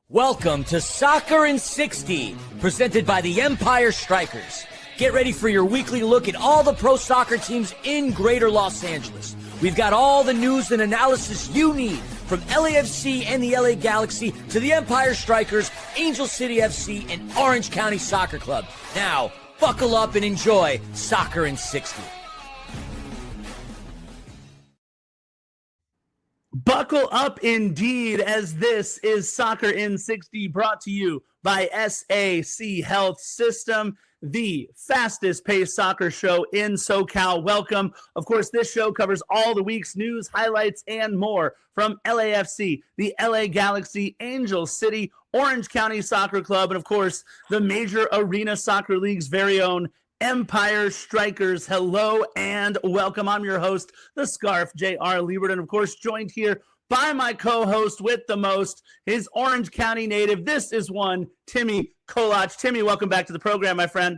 Welcome to Soccer in 60, presented by the Empire Strikers. Get ready for your weekly look at all the pro soccer teams in Greater Los Angeles. We've got all the news and analysis you need, from LAFC and the LA Galaxy to the Empire Strikers, Angel City FC, and Orange County Soccer Club. Now, buckle up and enjoy Soccer in 60. Buckle up indeed, as this is Soccer in 60, brought to you by SAC Health System, the fastest paced soccer show in SoCal. Welcome. Of course, this show covers all the week's news, highlights, and more from LAFC, the LA Galaxy, Angel City, Orange County Soccer Club, and of course, the Major Arena Soccer League's very own Empire Strikers. Hello and welcome. I'm your host, the Scarf, J.R. Liebert, and of course, joined here by my co-host with the most, his Orange County native. This is one, Timmy Kolach. Timmy, welcome back to the program, my friend.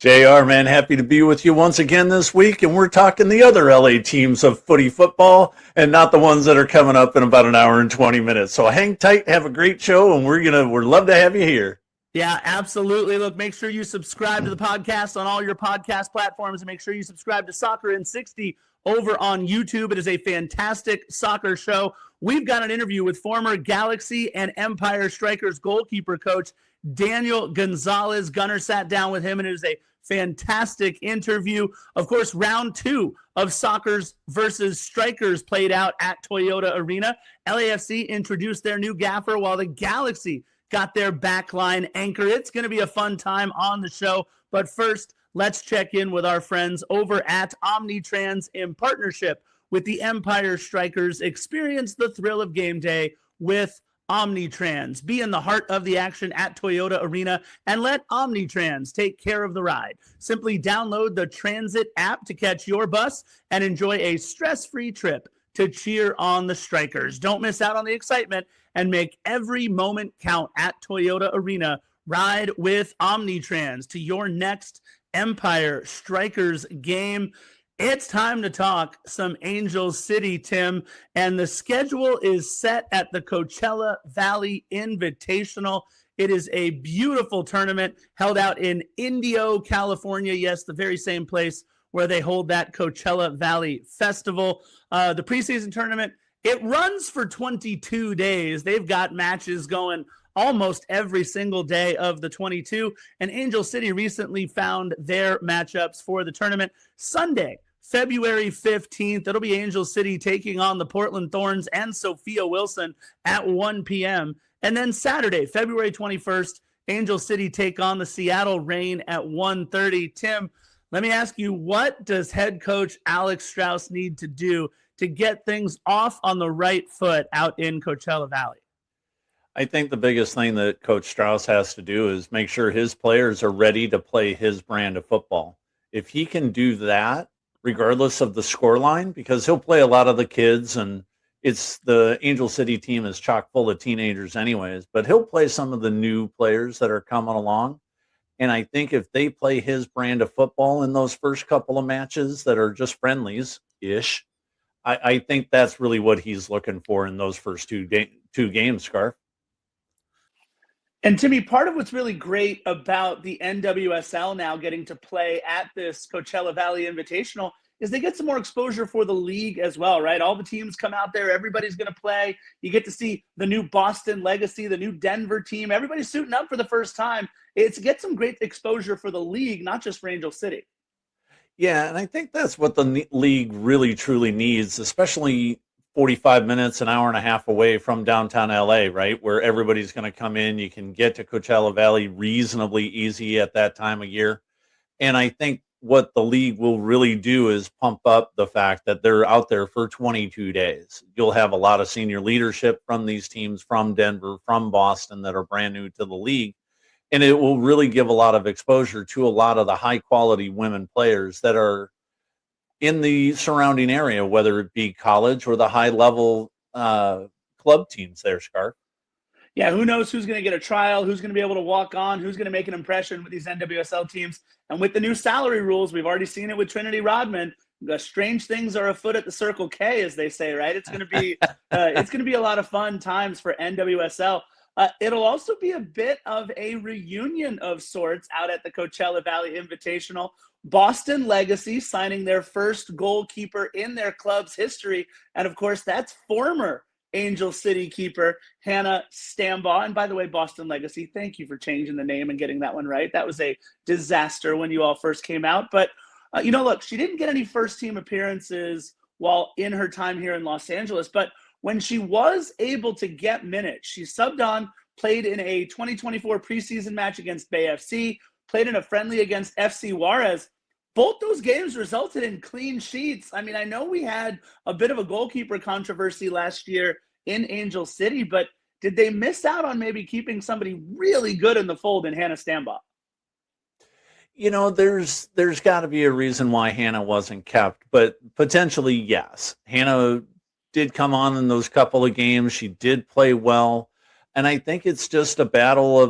JR, man, happy to be with you once again this week, and we're talking the other LA teams of footy football and not the ones that are coming up in about an hour and 20 minutes. So hang tight, have a great show, and we'd love to have you here. Yeah, absolutely. Look, make sure you subscribe to the podcast on all your podcast platforms, and make sure you subscribe to Soccer in 60 over on YouTube. It is a fantastic soccer show. We've got an interview with former Galaxy and Empire Strikers goalkeeper coach Daniel Gonzalez. Gunner sat down with him, and it is a fantastic interview. Of course, round two of Soccers versus Strikers played out at Toyota Arena. LAFC introduced their new gaffer, while the Galaxy got their backline anchor. It's going to be a fun time on the show. But first, let's check in with our friends over at Omnitrans in partnership with the Empire Strikers. Experience the thrill of game day with Omnitrans. Be in the heart of the action at Toyota Arena and let Omnitrans take care of the ride. Simply download the Transit app to catch your bus and enjoy a stress-free trip to cheer on the Strikers. Don't miss out on the excitement and make every moment count at Toyota Arena. Ride with Omnitrans to your next Empire Strikers game. It's time to talk some Angel City, Tim, and the schedule is set at the Coachella Valley Invitational. It is a beautiful tournament held out in Indio, California. Yes, the very same place where they hold that Coachella Valley Festival. The preseason tournament, it runs for 22 days. They've got matches going almost every single day of the 22, and Angel City recently found their matchups for the tournament. Sunday, February 15th, it'll be Angel City taking on the Portland Thorns and Sophia Wilson at 1 p.m. And then Saturday, February 21st, Angel City take on the Seattle Reign at 1:30. Tim, let me ask you, what does head coach Alex Straus need to do to get things off on the right foot out in Coachella Valley? I think the biggest thing that Coach Straus has to do is make sure his players are ready to play his brand of football. If he can do that, regardless of the scoreline, because he'll play a lot of the kids, and it's the Angel City team is chock full of teenagers anyways, but he'll play some of the new players that are coming along. And I think if they play his brand of football in those first couple of matches that are just friendlies-ish, I think that's really what he's looking for in those first two games, Scarf. And Timmy, part of what's really great about the NWSL now getting to play at this Coachella Valley Invitational is they get some more exposure for the league as well, right? All the teams come out there. Everybody's going to play. You get to see the new Boston Legacy, the new Denver team. Everybody's suiting up for the first time. It's get some great exposure for the league, not just for Angel City. Yeah, and I think that's what the league really, truly needs, especially 45 minutes, an hour and a half away from downtown LA, right, where everybody's going to come in. You can get to Coachella Valley reasonably easy at that time of year. And I think what the league will really do is pump up the fact that they're out there for 22 days. You'll have a lot of senior leadership from these teams, from Denver, from Boston, that are brand new to the league. And it will really give a lot of exposure to a lot of the high-quality women players that are in the surrounding area, whether it be college or the high-level club teams there, Scarf. Yeah, who knows who's going to get a trial, who's going to be able to walk on, who's going to make an impression with these NWSL teams. And with the new salary rules, we've already seen it with Trinity Rodman. Strange things are afoot at the Circle K, as they say, right? It's going to be a lot of fun times for NWSL. It'll also be a bit of a reunion of sorts out at the Coachella Valley Invitational. Boston Legacy signing their first goalkeeper in their club's history. And of course, that's former Angel City keeper Hannah Stambaugh. And by the way, Boston Legacy, thank you for changing the name and getting that one right. That was a disaster when you all first came out. But, look, she didn't get any first team appearances while in her time here in Los Angeles. But when she was able to get minutes, she subbed on, played in a 2024 preseason match against Bay FC, played in a friendly against FC Juarez. Both those games resulted in clean sheets. I mean, I know we had a bit of a goalkeeper controversy last year in Angel City, but did they miss out on maybe keeping somebody really good in the fold in Hannah Stambaugh? There's got to be a reason why Hannah wasn't kept, but potentially, yes. Hannah did come on in those couple of games. She did play well. And I think it's just a battle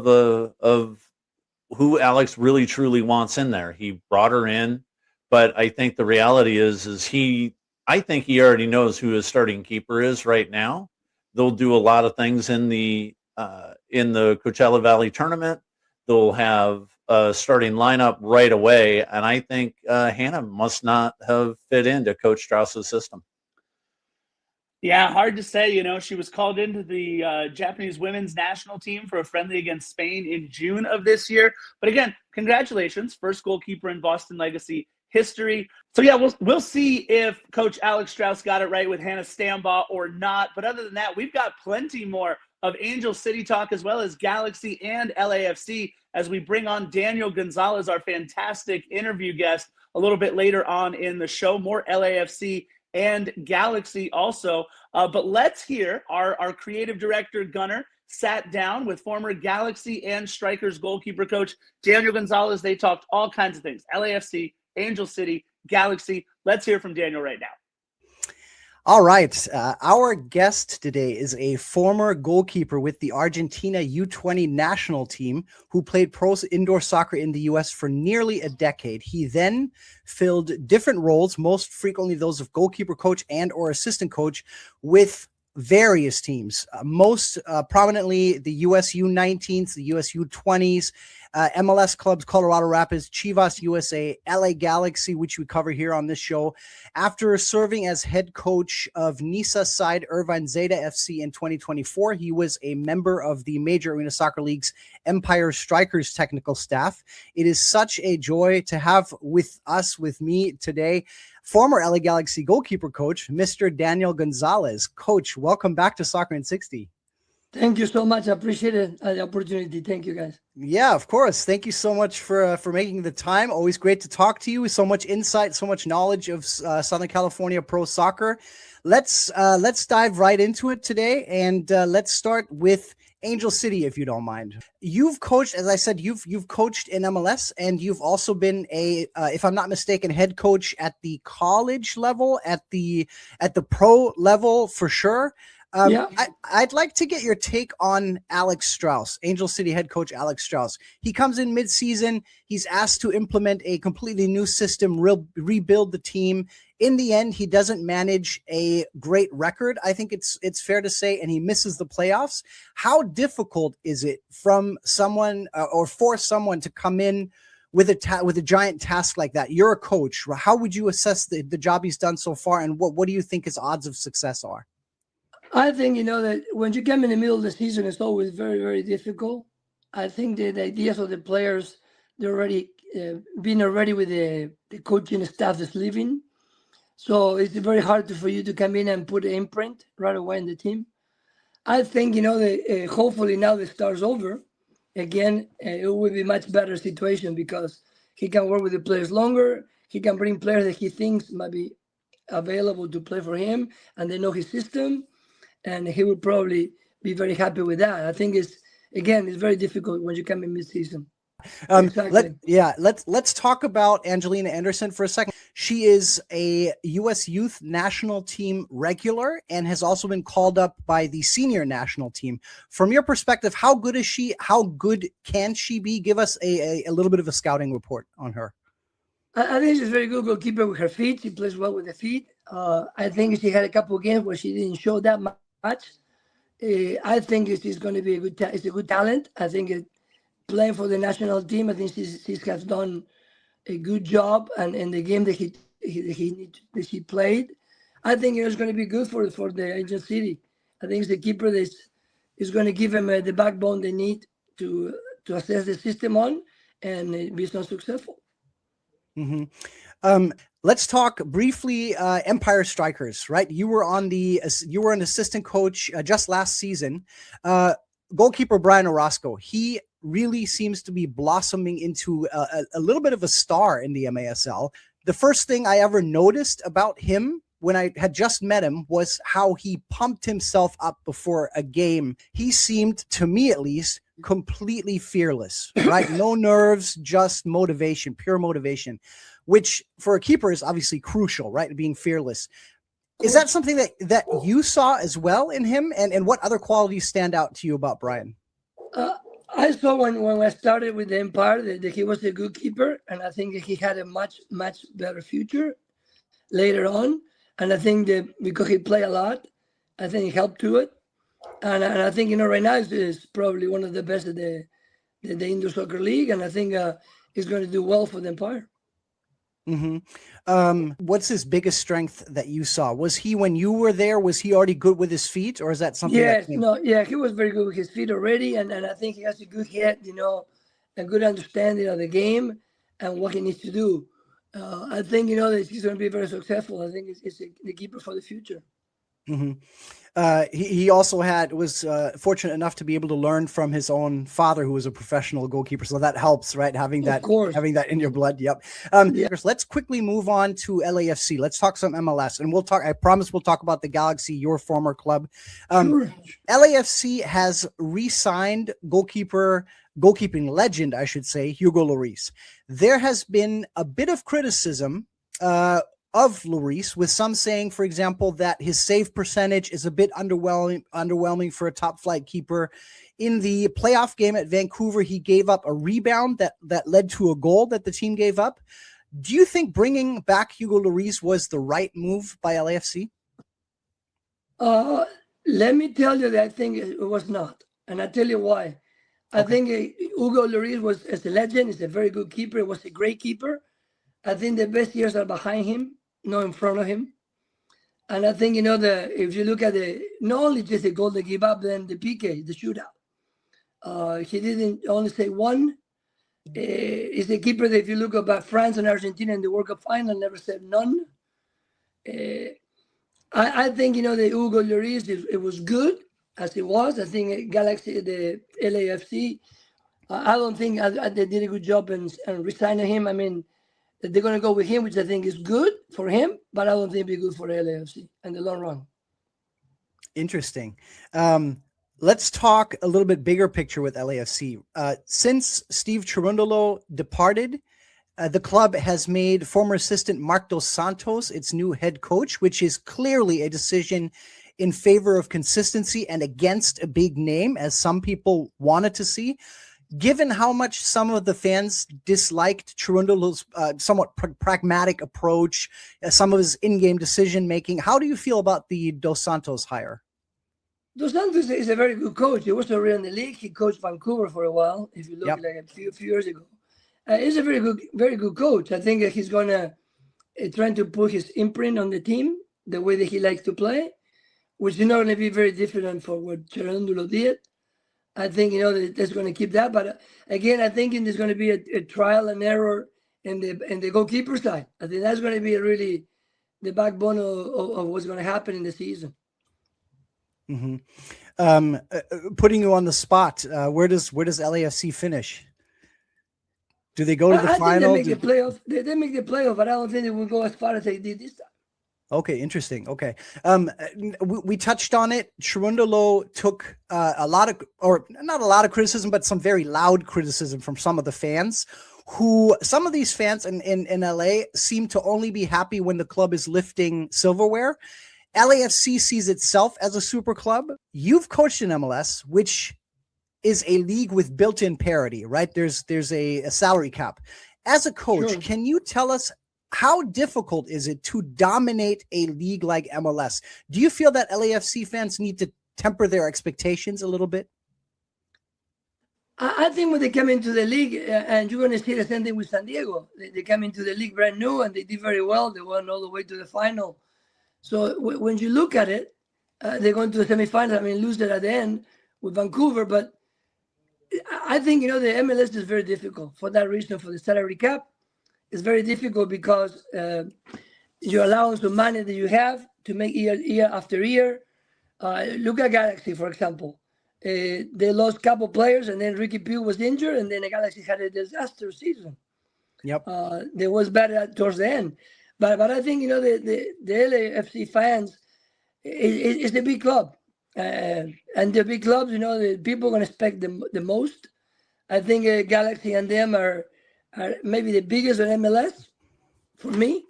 of who Alex really truly wants in there. He brought her in, but I think the reality is I think he already knows who his starting keeper is right now. They'll do a lot of things in the Coachella Valley tournament. They'll have a starting lineup right away, and I think Hannah must not have fit into Coach Straus's system. Yeah, hard to say. She was called into the Japanese women's national team for a friendly against Spain in June of this year. But again, congratulations, first goalkeeper in Boston Legacy history. So yeah, we'll see if Coach Alex Straus got it right with Hannah Stambaugh or not. But other than that, we've got plenty more of Angel City talk as well as Galaxy and LAFC as we bring on Daniel Gonzalez, our fantastic interview guest, a little bit later on in the show. More LAFC and Galaxy also. But let's hear our creative director, Gunnar, sat down with former Galaxy and Strikers goalkeeper coach Daniel Gonzalez. They talked all kinds of things: LAFC, Angel City, Galaxy. Let's hear from Daniel right now. All right. Our guest today is a former goalkeeper with the Argentina U20 national team who played pro indoor soccer in the U.S. for nearly a decade. He then filled different roles, most frequently those of goalkeeper coach and or assistant coach with various teams, most prominently the US U19s, the US U20s, MLS clubs, Colorado Rapids, Chivas USA, LA Galaxy, which we cover here on this show. After serving as head coach of Nisa side Irvine Zeta FC in 2024, he was a member of the Major Arena Soccer League's Empire Strikers technical staff. It is such a joy to have with me today, former LA Galaxy goalkeeper coach, Mr. Daniel Gonzalez. Coach, welcome back to Soccer in 60. Thank you so much. I appreciate it, the opportunity. Thank you, guys. Yeah, of course. Thank you so much for making the time. Always great to talk to you. So much insight, so much knowledge of Southern California pro soccer. Let's dive right into it today, and let's start with Angel City, if you don't mind. You've coached, as I said, you've coached in MLS, and you've also been if I'm not mistaken, head coach at the college level, at the pro level for sure. Yeah. I'd like to get your take on Alex Straus, Angel City head coach Alex Straus. He comes in mid-season. He's asked to implement a completely new system, rebuild the team. In the end, he doesn't manage a great record, I think it's fair to say, and he misses the playoffs. How difficult is it from someone or for someone to come in with a giant task like that? You're a coach. How would you assess the job he's done so far, and what do you think his odds of success are? I think, that when you come in the middle of the season, it's always very, very difficult. I think the ideas of the players, they're already being already with the coaching staff that's leaving. So it's very hard for you to come in and put an imprint right away in the team. I think, hopefully now the start's over. Again, it will be a much better situation because he can work with the players longer. He can bring players that he thinks might be available to play for him, and they know his system. And he would probably be very happy with that. I think it's very difficult when you come in mid-season. Exactly. Let's talk about Angelina Anderson for a second. She is a U.S. Youth National Team regular and has also been called up by the senior national team. From your perspective, how good is she? How good can she be? Give us a little bit of a scouting report on her. I think she's a very good goalkeeper with her feet. She plays well with the feet. I think she had a couple of games where she didn't show that much. I think he's going to be it's a good talent. I think playing for the national team, I think he has done a good job, and in the game that he played, I think it was going to be good for the Angel City. I think it's the keeper that is going to give him the backbone they need to assess the system on and be so successful. Mm-hmm. Let's talk briefly Empire Strikers, right? You were an assistant coach just last season. Goalkeeper Brian Orozco, he really seems to be blossoming into a little bit of a star in the MASL. The first thing I ever noticed about him when I had just met him was how he pumped himself up before a game. He seemed, to me at least, completely fearless, right? No nerves, just motivation, pure motivation, which for a keeper is obviously crucial, right? Being fearless. Is that something that you saw as well in him? And what other qualities stand out to you about Brian? I saw when I started with the Empire that he was a good keeper, and I think he had a much better future later on. And I think that because he played a lot, I think it helped to it. And I think, right now is probably one of the best of the indoor soccer league, and I think he's going to do well for the Empire. Mm-hmm. What's his biggest strength that you saw? Was he, when you were there, was he already good with his feet, or is that something? Yes, he was very good with his feet already, and I think he has a good head, a good understanding of the game and what he needs to do. I think, that he's going to be very successful. I think it's the keeper for the future. Mm-hmm. He also was fortunate enough to be able to learn from his own father, who was a professional goalkeeper. So that helps, right? Having that in your blood. Yep. Let's quickly move on to LAFC. Let's talk some MLS, and I promise we'll talk about the Galaxy, your former club. Sure. LAFC has re-signed goalkeeping legend, I should say, Hugo Lloris. There has been a bit of criticism, of Lloris, with some saying, for example, that his save percentage is a bit underwhelming for a top flight keeper. In the playoff game at Vancouver, he gave up a rebound that led to a goal that the team gave up. Do you think bringing back Hugo Lloris was the right move by LAFC? Let me tell you that I think it was not, and I'll tell you why. I think Hugo Lloris is a legend. He's a very good keeper. He was a great keeper. I think the best years are behind him, not in front of him. And I think, if you look at not only just the goal they give up, then the PK, the shootout. He didn't only say one. He's a keeper that if you look about France and Argentina in the World Cup final, never said none. I think, the Hugo Lloris, it was good as it was. I think Galaxy, the LAFC, I don't think they did a good job in resigning him. I mean, they're going to go with him, which I think is good for him, but I don't think it'll be good for LAFC in the long run. Interesting. Let's talk a little bit bigger picture with LAFC. Since Steve Cherundolo departed, the club has made former assistant Marc Dos Santos its new head coach, which is clearly a decision in favor of consistency and against a big name, as some people wanted to see. Given how much some of the fans disliked Cherundolo's somewhat pragmatic approach, some of his in-game decision-making, how do you feel about the Dos Santos hire? Dos Santos is a very good coach. He was already in the league. He coached Vancouver for a while, if you look like a few years ago. He's a very good coach. I think he's going to try to put his imprint on the team, the way that he likes to play, which is not going to be very different for what Cherundolo did. I think, that's going to keep that. But again, I think there's going to be a trial and error in the goalkeeper side. I think that's going to be really the backbone of what's going to happen in the season. Mm-hmm. Putting you on the spot, where does LAFC finish? Do they go to the final? Think they make the playoff. They make the playoff, but I don't think they will go as far as they did this time. Okay, interesting. Okay. We touched on it. Cherundolo took not a lot of criticism, but some very loud criticism from some of the fans, some of these fans in LA seem to only be happy when the club is lifting silverware. LAFC sees itself as a super club. You've coached in MLS, which is a league with built-in parity, right? There's a salary cap. As a coach, Sure. Can you tell us how difficult is it to dominate a league like MLS? Do you feel that LAFC fans need to temper their expectations a little bit? I think when they come into the league, and you're going to see the same thing with San Diego, they come into the league brand new and they did very well. They went all the way to the final. So when you look at it, they're going to the semifinal. I mean, lose it at the end with Vancouver. But I think, the MLS is very difficult for that reason, for the salary cap. It's very difficult because you allow the money that you have to make year after year. Look at Galaxy, for example. They lost a couple players, and then Ricky Pugh was injured, and then the Galaxy had a disaster season. Yep. They was bad towards the end. But I think, the LAFC fans, it's a big club. And the big clubs, the people are going to expect the most. I think Galaxy and them are maybe the biggest in MLS for me.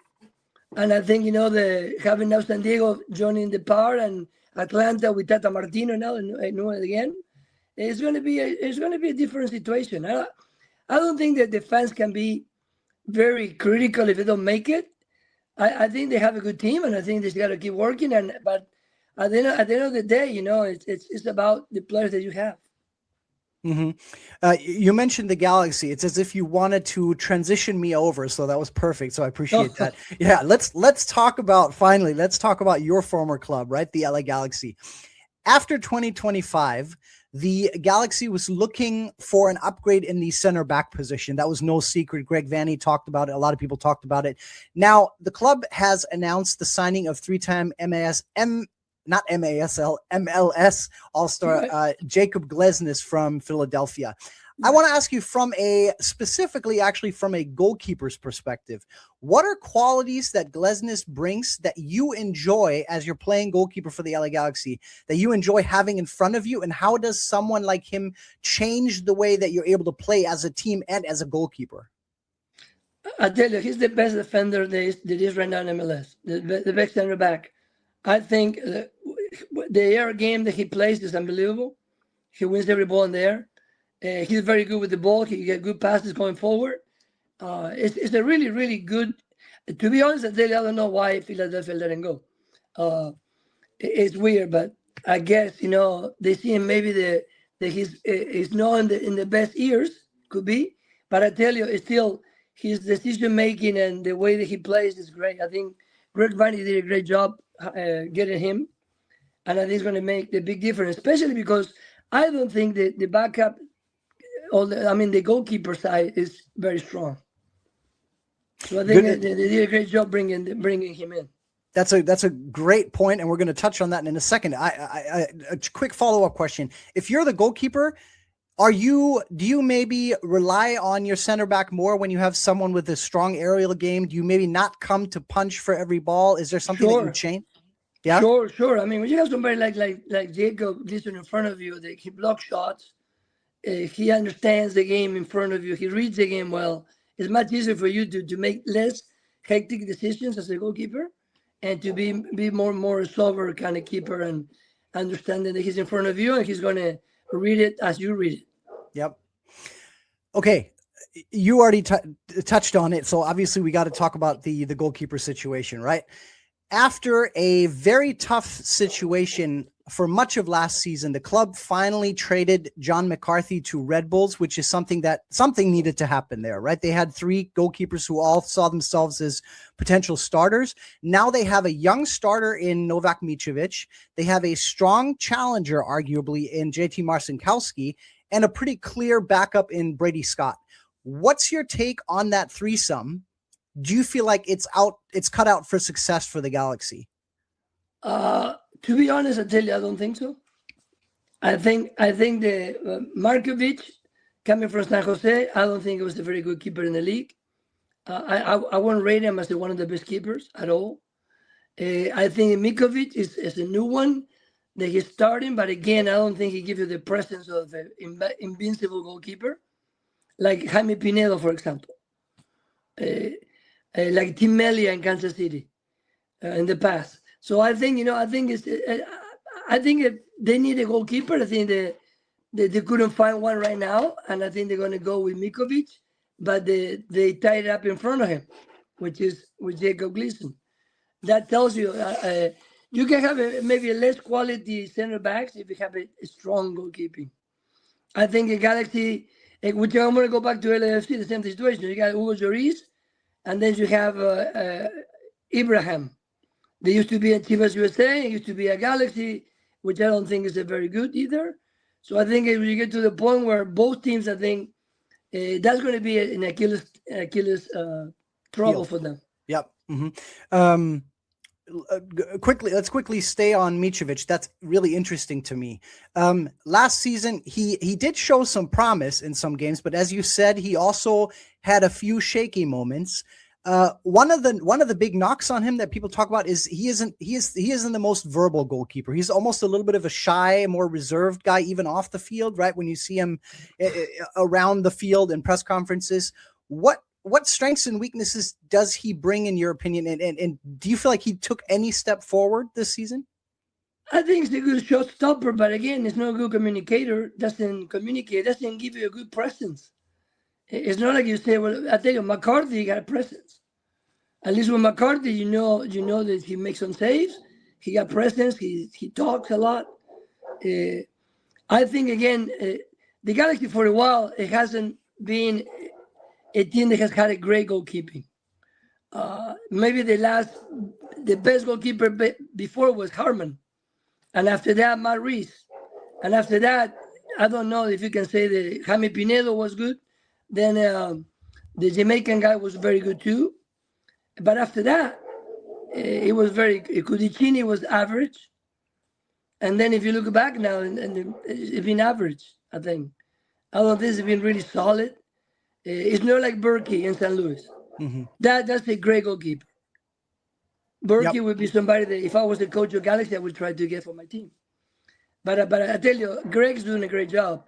And I think, having now San Diego joining the power and Atlanta with Tata Martino now and again, it's going to be a different situation. I don't think that the fans can be very critical if they don't make it. I think they have a good team, and I think they got to keep working. But at the end of the day, it's about the players that you have. Mm-hmm. You mentioned the Galaxy. It's as if you wanted to transition me over, so that was perfect. So I appreciate that. Yeah, let's talk about your former club, right? The LA Galaxy. After 2025, the Galaxy was looking for an upgrade in the center back position. That was no secret. Greg Vanney talked about it. A lot of people talked about it. Now, the club has announced the signing of three-time MLS All-Star Jacob Glesnes from Philadelphia. I want to ask you specifically from a goalkeeper's perspective, what are qualities that Glesnes brings that you enjoy as you're playing goalkeeper for the LA Galaxy, that you enjoy having in front of you, and how does someone like him change the way that you're able to play as a team and as a goalkeeper? I tell you, he's the best defender that is right now in MLS, the best center back. I think the air game that he plays is unbelievable. He wins every ball in the air. He's very good with the ball. He get good passes going forward. It's a really, really good. To be honest, I don't know why Philadelphia let him go. It's weird, but I guess they see him maybe that he's not in the best years, could be. But I tell you, it's still his decision making and the way that he plays is great. I think Greg Vanney did a great job getting him, and I think it's going to make the big difference, especially because I don't think that the backup, the goalkeeper side is very strong. So I think they did a great job bringing him in. That's a great point, and we're going to touch on that in a second. A quick follow-up question: if you're the goalkeeper, do you maybe rely on your center back more when you have someone with a strong aerial game? Do you maybe not come to punch for every ball? Is there something that you change? Yeah, sure. I mean, when you have somebody like Jacob Gleason in front of you, he blocks shots. He understands the game in front of you. He reads the game well. It's much easier for you to make less hectic decisions as a goalkeeper, and to be more sober kind of keeper, and understanding that he's in front of you and he's going to read it as you read it. Yep. Okay. You already touched on it. So obviously we got to talk about the goalkeeper situation, right? After a very tough situation for much of last season, the club finally traded John McCarthy to Red Bulls, which is something needed to happen there, right? They had three goalkeepers who all saw themselves as potential starters. Now they have a young starter in Novak Mitrovic. They have a strong challenger, arguably, in JT Marcinkowski, and a pretty clear backup in Brady Scott. What's your take on that threesome? Do you feel like it's cut out for success for the Galaxy? To be honest, I tell you, I don't think so. I think the Markovic coming from San Jose, I don't think he was a very good keeper in the league. I won't rate him as one of the best keepers at all. I think Mikovic is a new one that he's starting, but again, I don't think he gives you the presence of an invincible goalkeeper, like Jaime Pinedo, for example. Like Tim Melia in Kansas City in the past. So I think if they need a goalkeeper. I think they couldn't find one right now, and I think they're going to go with Mikovic, but they tied it up in front of him, with Jacob Gleason. That tells you You can have maybe a less quality center backs if you have a strong goalkeeping. I think a Galaxy, which I'm going to go back to LAFC, the same situation. You got Hugo Lloris, and then you have Ibrahim. They used to be at Chivas USA, used to be a Galaxy, which I don't think is a very good either. So I think if you get to the point where both teams, I think that's going to be an Achilles trouble for them. Yep. Let's quickly stay on Mitrovic. That's really interesting to me. Last season, he did show some promise in some games, but as you said, he also had a few shaky moments. One of the big knocks on him that people talk about is he isn't the most verbal goalkeeper. He's almost a little bit of a shy, more reserved guy, even off the field, right? When you see him around the field in press conferences, what strengths and weaknesses does he bring, in your opinion? And do you feel like he took any step forward this season? I think he's a good shot stopper, but again, he's not a good communicator. Doesn't communicate. Doesn't give you a good presence. It's not like you say, well, I tell you, McCarthy got a presence. At least with McCarthy, you know that he makes some saves. He got presence. He talks a lot. I think, again, the Galaxy for a while, it hasn't been a team that has had a great goalkeeping. Maybe the best goalkeeper before was Harman. And after that, Matt Reese. And after that, I don't know if you can say that Jaime Pinedo was good. Then the Jamaican guy was very good too. But after that, it was Cudicini was average. And then if you look back now, and it's been average, I think. I don't think it's been really solid. It's not like Berkey in St. Louis. Mm-hmm. That's a great goalkeeper. Berkey would be somebody that if I was the coach of Galaxy, I would try to get for my team. But I tell you, Greg's doing a great job.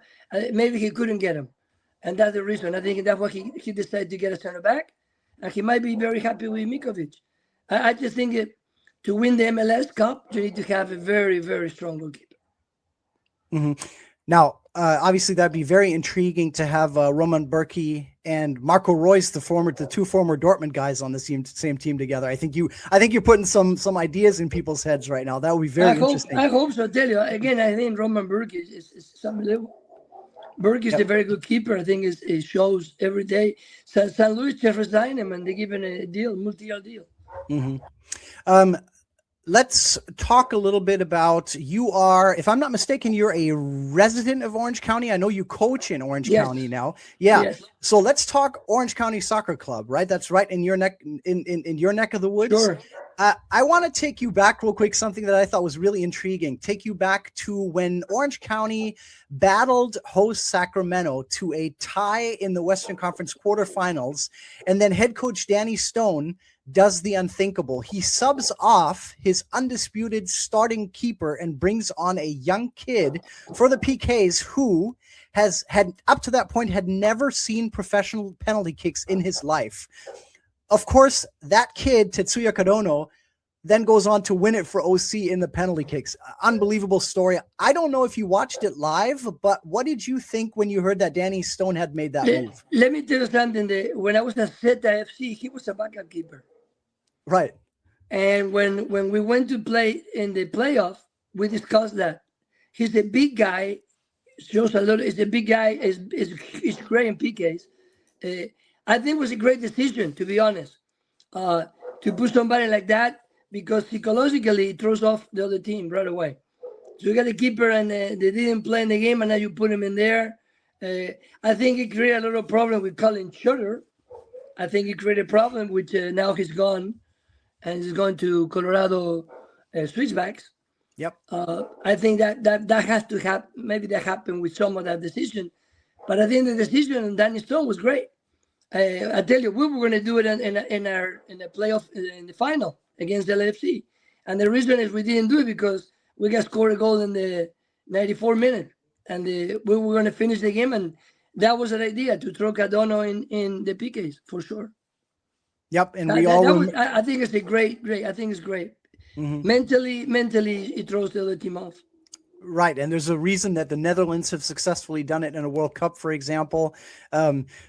Maybe he couldn't get him. And that's the reason. I think that's why he decided to get a center back. And he might be very happy with Mikovic. I just think to win the MLS Cup, you need to have a very, very strong goalkeeper. Mm-hmm. Now, obviously, that'd be very intriguing to have Roman Berkey and Marco Reus, the two former Dortmund guys, on the same team together. I think you're putting some ideas in people's heads right now. That would be very interesting. I hope so. I tell you again, I think Roman Berkey is something level. Berkey is a very good keeper. I think it shows every day. St. Louis just resigned him, and they give him a deal, multi-year deal. Mm-hmm. Let's talk a little bit about, you are, if I'm not mistaken, you're a resident of Orange County. I know you coach in Orange County now. Yeah. Yes. So let's talk Orange County Soccer Club, right? That's right in your neck, in your neck of the woods. Sure. I want to take you back real quick, something that I thought was really intriguing. Take you back to when Orange County battled host Sacramento to a tie in the Western Conference quarterfinals. And then head coach Danny Stone does the unthinkable. He subs off his undisputed starting keeper and brings on a young kid for the PKs who had up to that point had never seen professional penalty kicks in his life. Of course, that kid, Tetsuya Kadono, then goes on to win it for OC in the penalty kicks. Unbelievable story. I don't know if you watched it live, but what did you think when you heard that Danny Stone had made that move? Let me tell you something. When I was at Zeta FC, he was a backup keeper. Right. And when we went to play in the playoff, we discussed that. He's a big guy. Shows a lot. He's a big guy. He's great in PKs. I think it was a great decision, to be honest, to put somebody like that, because psychologically it throws off the other team right away. So you got a keeper and they didn't play in the game, and now you put him in there. I think it created a lot of problem with Colin Shutter. I think it created a problem, which now he's gone, and he's going to Colorado Switchbacks. Yep. I think that has to happen. Maybe that happened with some of that decision, but I think the decision on Danny Stone was great. I tell you, we were going to do it in the playoff, in the final against LAFC. And the reason is we didn't do it because we got scored a goal in the 94th minute. And we were going to finish the game. And that was an idea, to throw Cardano in the PKs, for sure. Yep. And I think it's a great. I think it's great. Mm-hmm. Mentally, it throws the other team off. Right. And there's a reason that the Netherlands have successfully done it in a World Cup, for example.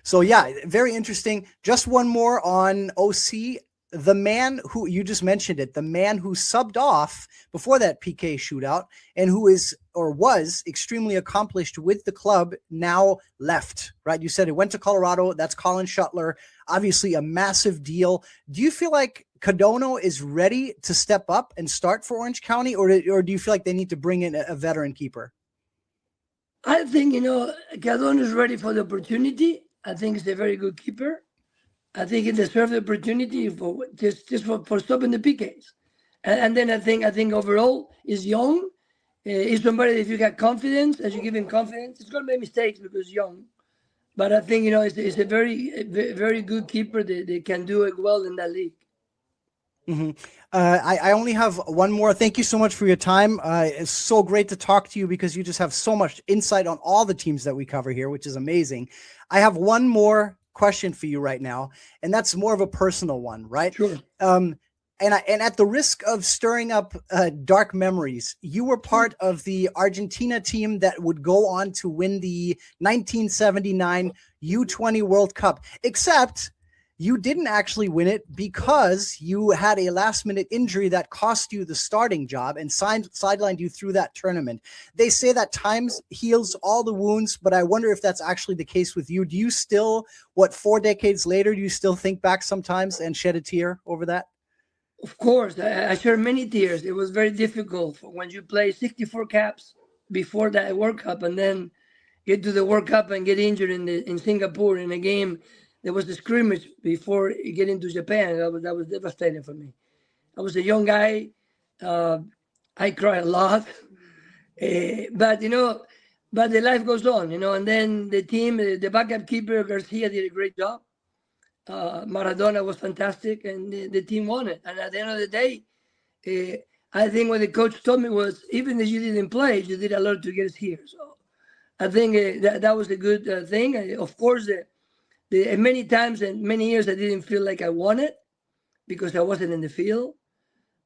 So, yeah, very interesting. Just one more on OC. the man who you just mentioned it, the man who subbed off before that PK shootout and who is or was extremely accomplished with the club now left, right? You said it went to Colorado. That's Colin Shuttler, obviously a massive deal. Do you feel like Cardona is ready to step up and start for Orange County, or do you feel like they need to bring in a veteran keeper? I think, Cardona is ready for the opportunity. I think he's a very good keeper. I think he deserves the opportunity for just for stopping the PKs. And then I think overall he's young. He's somebody, if you got confidence, as you give him confidence, he's going to make mistakes because he's young. But I think, it's a very, very good keeper that can do it well in that league. Mm-hmm. I only have one more. Thank you so much for your time. It's so great to talk to you because you just have so much insight on all the teams that we cover here, which is amazing. I have one more question for you right now, and that's more of a personal one, right? Sure. And at the risk of stirring up dark memories, you were part of the Argentina team that would go on to win the 1979 U20 World Cup, except you didn't actually win it because you had a last-minute injury that cost you the starting job and sidelined you through that tournament. They say that time heals all the wounds, but I wonder if that's actually the case with you. Do you still, 4 decades later, do you still think back sometimes and shed a tear over that? Of course. I shed many tears. It was very difficult when you play 64 caps before that World Cup and then get to the World Cup and get injured in Singapore in a game. There was the scrimmage before getting to Japan. That was devastating for me. I was a young guy. I cried a lot. But the life goes on, and then the team, the backup keeper, Garcia, did a great job. Maradona was fantastic, and the team won it. And at the end of the day, I think what the coach told me was, even if you didn't play, you did a lot to get us here. So I think that was a good thing. Of course, many times and many years I didn't feel like I won it because I wasn't in the field.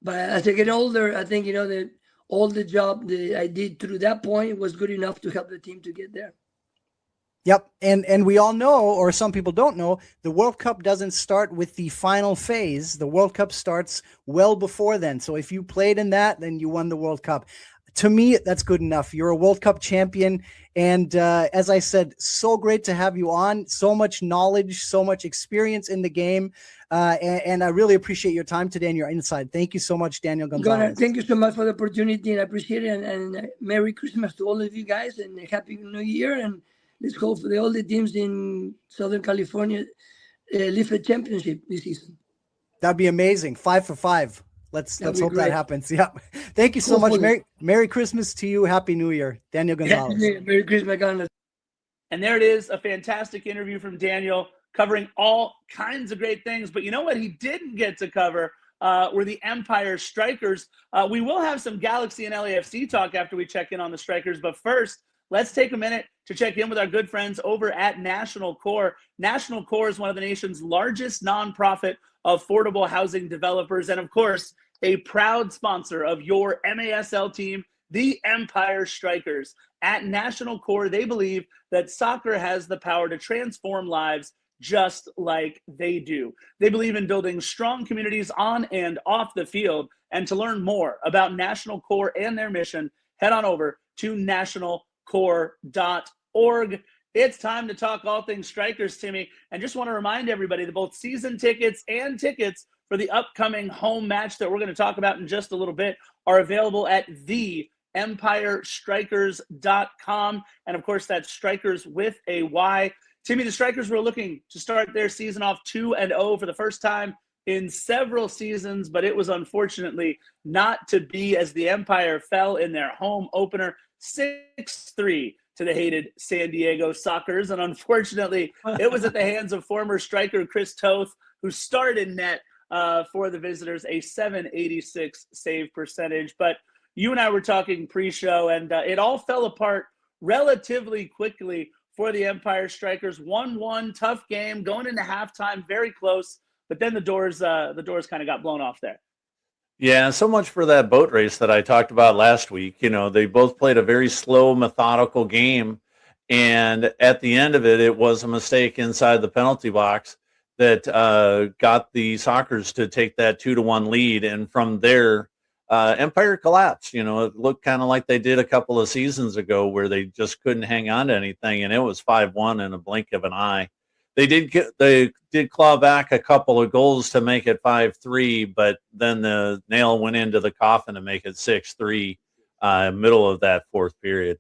But as I get older, I think, that all the job that I did through that point was good enough to help the team to get there. Yep. And we all know, or some people don't know, the World Cup doesn't start with the final phase. The World Cup starts well before then. So if you played in that, then you won the World Cup. To me, that's good enough. You're a World Cup champion. And as I said, so great to have you on. So much knowledge, so much experience in the game. And I really appreciate your time today and your insight. Thank you so much, Daniel Gonzalez. Thank you so much for the opportunity, and I appreciate it. And Merry Christmas to all of you guys, and Happy New Year. And let's hope for all the teams in Southern California lift the championship this season. That'd be amazing. 5 for 5. Let's hope that happens. Yeah. Thank you so much. Merry Christmas to you. Happy New Year. Daniel Gonzalez. Merry Christmas, Gonzalez. And there it is, a fantastic interview from Daniel covering all kinds of great things. But you know what he didn't get to cover were the Empire Strikers. We will have some Galaxy and LAFC talk after we check in on the Strikers. But first, let's take a minute to check in with our good friends over at National Core. National Core is one of the nation's largest nonprofit affordable housing developers, and of course, a proud sponsor of your MASL team, the Empire Strikers. At National Core, they believe that soccer has the power to transform lives just like they do. They believe in building strong communities on and off the field. And to learn more about National Core and their mission, head on over to nationalcore.org. It's time to talk all things Strikers, Timmy. And just want to remind everybody that both season tickets and tickets for the upcoming home match that we're going to talk about in just a little bit are available at theempirestrikers.com. And of course, that's Strikers with a Y. Timmy, the Strikers were looking to start their season off 2-0 for the first time in several seasons, but it was unfortunately not to be as the Empire fell in their home opener 6-3 to the hated San Diego Sockers. And unfortunately, it was at the hands of former striker Chris Toth, who started net for the visitors, a .786 save percentage. But you and I were talking pre-show, and it all fell apart relatively quickly for the Empire Strikers. 1-1, tough game, going into halftime, very close. But then the doors kind of got blown off there. Yeah, so much for that boat race that I talked about last week. You know, they both played a very slow, methodical game. And at the end of it, it was a mistake inside the penalty box that got the Sockers to take that 2-1 lead. And from there, Empire collapsed. You know, it looked kind of like they did a couple of seasons ago where they just couldn't hang on to anything, and it was 5-1 in a blink of an eye. They did claw back a couple of goals to make it 5-3, but then the nail went into the coffin to make it 6-3 middle of that fourth period.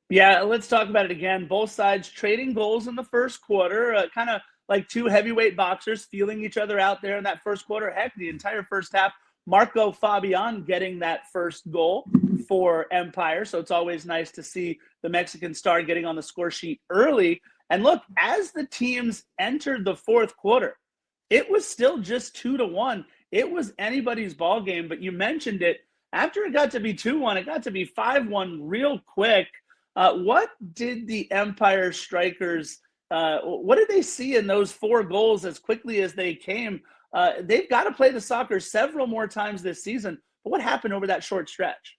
Yeah, let's talk about it again. Both sides trading goals in the first quarter, kind of like two heavyweight boxers feeling each other out there in that first quarter. Heck, the entire first half, Marco Fabian getting that first goal for Empire. So it's always nice to see the Mexican star getting on the score sheet early. And look, as the teams entered the fourth quarter, it was still just 2-1. It was anybody's ball game, but you mentioned it. After it got to be 2-1, it got to be 5-1 real quick. What did the Empire Strikers, what did they see in those 4 goals as quickly as they came? They've got to play the soccer several more times this season. But what happened over that short stretch?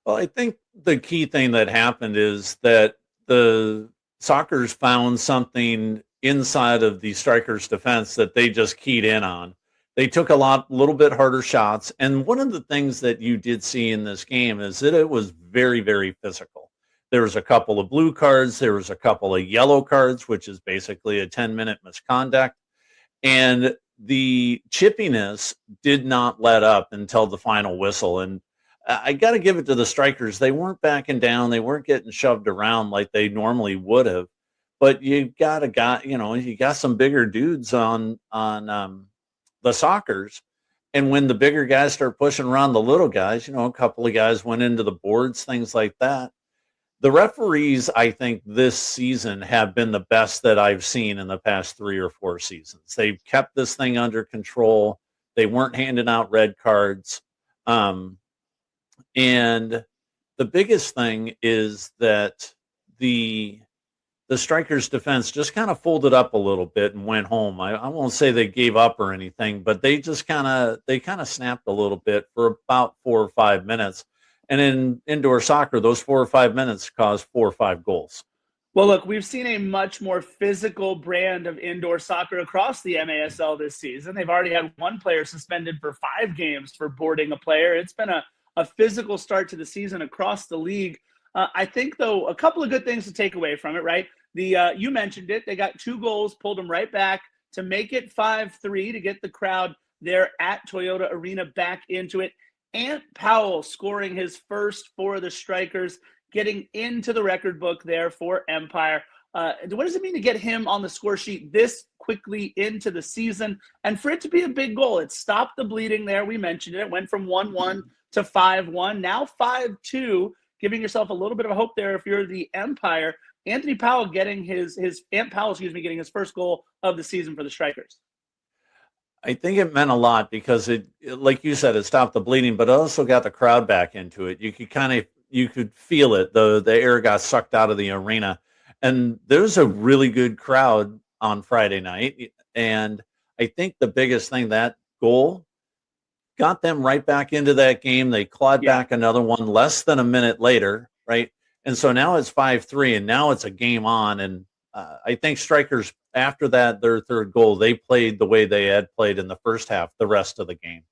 Well, I think the key thing that happened is that the Sockers found something inside of the Strikers' defense that they just keyed in on. They took a little bit harder shots. And one of the things that you did see in this game is that it was very, very physical. There was a couple of blue cards. There was a couple of yellow cards, which is basically a 10-minute misconduct. And the chippiness did not let up until the final whistle. And I got to give it to the Strikers. They weren't backing down. They weren't getting shoved around like they normally would have. But you got you got some bigger dudes on the Sockers. And when the bigger guys start pushing around the little guys, a couple of guys went into the boards, things like that. The referees, I think, this season have been the best that I've seen in the past 3 or 4 seasons. They've kept this thing under control. They weren't handing out red cards. And the biggest thing is that the Strikers' defense just kind of folded up a little bit and went home. I won't say they gave up or anything, but they just kind of snapped a little bit for about 4 or 5 minutes. And in indoor soccer, those 4 or 5 minutes caused 4 or 5 goals. Well, look, we've seen a much more physical brand of indoor soccer across the MASL this season. They've already had 1 player suspended for 5 games for boarding a player. It's been a physical start to the season across the league. I think, though, a couple of good things to take away from it, right? You mentioned it. They got 2 goals, pulled them right back to make it 5-3 to get the crowd there at Toyota Arena back into it. Ant Powell scoring his first for the Strikers, getting into the record book there for Empire. What does it mean to get him on the score sheet this quickly into the season? And for it to be a big goal, it stopped the bleeding there. We mentioned it. It went from 1-1 to 5-1, now 5-2, giving yourself a little bit of hope there if you're the Empire. Ant Powell getting his getting his first goal of the season for the Strikers. I think it meant a lot because it, like you said, it stopped the bleeding, but it also got the crowd back into it. You could feel it. The air got sucked out of the arena, and there's a really good crowd on Friday night. And I think the biggest thing, that goal got them right back into that game. They clawed back another one less than a minute later, right? And so now it's 5-3, and now it's a game on. And I think Strikers, after that, their third goal, they played the way they had played in the first half the rest of the game.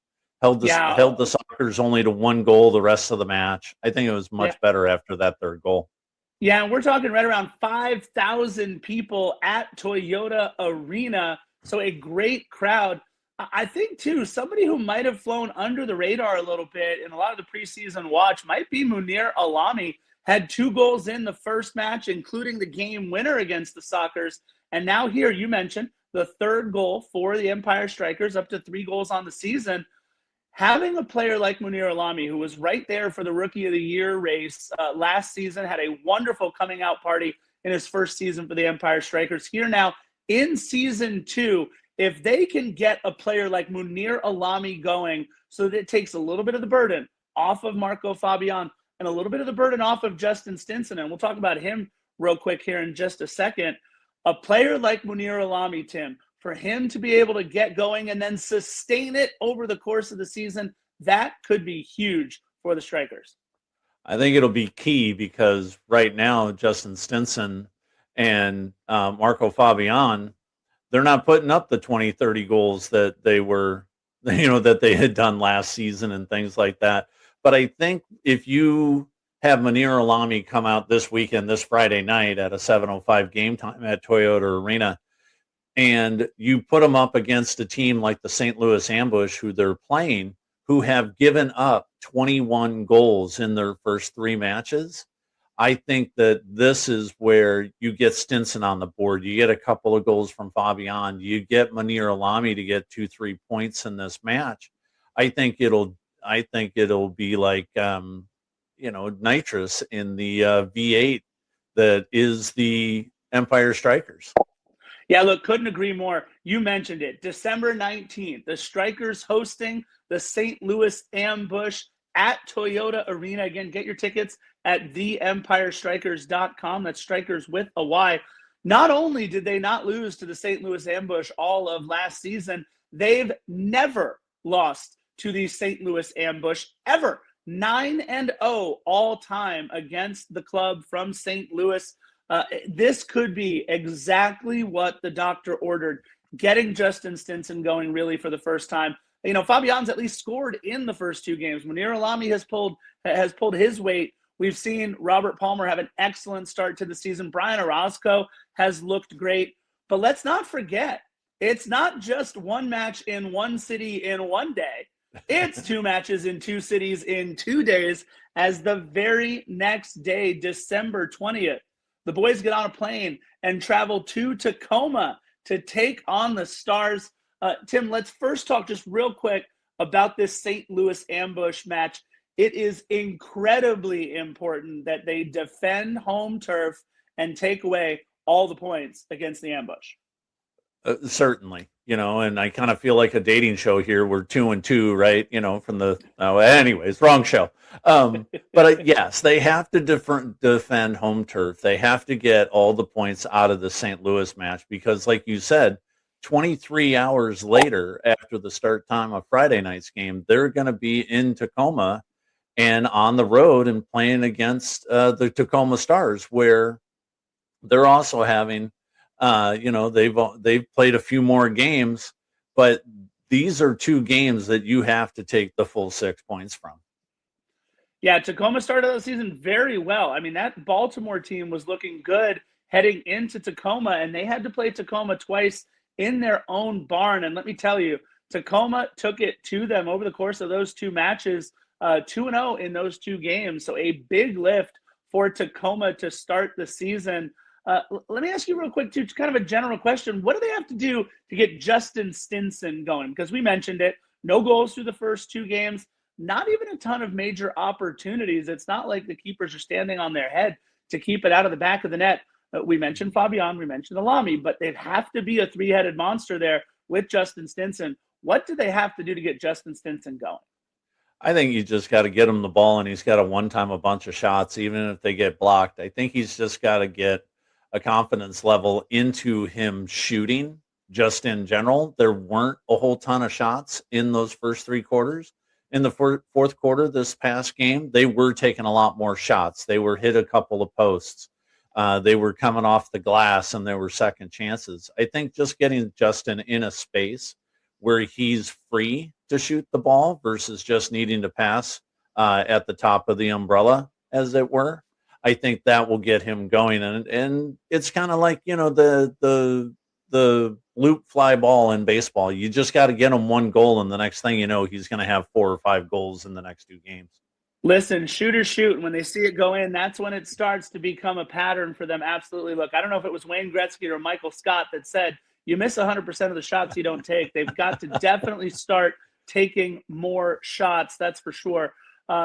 Held the Sockers only to 1 goal the rest of the match. I think it was much better after that third goal. Yeah, and we're talking right around 5,000 people at Toyota Arena. So a great crowd. I think, too, somebody who might have flown under the radar a little bit in a lot of the preseason watch might be Munir Alami. Had 2 goals in the first match, including the game winner against the Sockers. And now here, you mentioned the third goal for the Empire Strikers, up to 3 goals on the season. Having a player like Munir Alami, who was right there for the Rookie of the Year race last season, had a wonderful coming out party in his first season for the Empire Strikers. Here now in season 2, if they can get a player like Munir Alami going so that it takes a little bit of the burden off of Marco Fabian and a little bit of the burden off of Justin Stinson, and we'll talk about him real quick here in just a second. A player like Munir Alami, Tim, for him to be able to get going and then sustain it over the course of the season, that could be huge for the Strikers. I think it'll be key because right now, Justin Stinson and Marco Fabian, they're not putting up the 20, 30 goals that they were, that they had done last season and things like that. But I think if you have Munir Alami come out this weekend, this Friday night at a 7:05 game time at Toyota Arena, and you put them up against a team like the St. Louis Ambush, who they're playing, who have given up 21 goals in their first 3 matches, I think that this is where you get Stinson on the board. You get a couple of goals from Fabian. You get Munir Alami to get 2-3 points in this match. I think it'll be like nitrous in the V8 that is the Empire Strikers. Yeah, look, couldn't agree more. You mentioned it. December 19th, the Strikers hosting the St. Louis Ambush at Toyota Arena. Again, get your tickets at theempirestrikers.com. That's Strikers with a Y. Not only did they not lose to the St. Louis Ambush all of last season, they've never lost to the St. Louis Ambush ever. 9-0 all time against the club from St. Louis. This could be exactly what the doctor ordered, getting Justin Stinson going really for the first time. Fabian's at least scored in the first 2 games. Munir Alami has pulled his weight. We've seen Robert Palmer have an excellent start to the season. Brian Orozco has looked great. But let's not forget, it's not just one match in one city in one day. It's 2 matches in 2 cities in 2 days, as the very next day, December 20th, the boys get on a plane and travel to Tacoma to take on the Stars. Tim, let's first talk just real quick about this St. Louis Ambush match. It is incredibly important that they defend home turf and take away all the points against the Ambush. Certainly, and I kind of feel like a dating show here. We're 2-2, right? From the, anyways, wrong show. But yes, they have to defend home turf. They have to get all the points out of the St. Louis match because, like you said, 23 hours later, after the start time of Friday night's game, they're going to be in Tacoma and on the road and playing against the Tacoma Stars, where they're also having, they've played a few more games, but these are 2 games that you have to take the full 6 points from. Yeah, Tacoma started the season very well. I mean, that Baltimore team was looking good heading into Tacoma, and they had to play Tacoma twice in their own barn. And let me tell you, Tacoma took it to them over the course of those 2 matches, 2-0 in those 2 games. So a big lift for Tacoma to start the season. Let me ask you real quick, too, kind of a general question. What do they have to do to get Justin Stinson going? Because we mentioned it, no goals through the first 2 games, not even a ton of major opportunities. It's not like the keepers are standing on their head to keep it out of the back of the net. We mentioned Fabian, we mentioned Alami, but they'd have to be a 3-headed monster there with Justin Stinson. What do they have to do to get Justin Stinson going? I think you just got to get him the ball, and he's got to one-time a bunch of shots, even if they get blocked. I think he's just got to get a confidence level into him shooting just in general. There weren't a whole ton of shots in those first 3 quarters. In the fourth quarter this past game, they were taking a lot more shots. They were hit a couple of posts. They were coming off the glass, and there were second chances. I think just getting Justin in a space where he's free to shoot the ball versus just needing to pass at the top of the umbrella, as it were, I think that will get him going. And it's kind of like, the loop fly ball in baseball. You just got to get him 1 goal, and the next thing you know, he's going to have 4 or 5 goals in the next 2 games. Listen, shooters shoot, and when they see it go in, that's when it starts to become a pattern for them. Absolutely. Look, I don't know if it was Wayne Gretzky or Michael Scott that said, you miss 100% of the shots you don't take. They've got to definitely start taking more shots, that's for sure.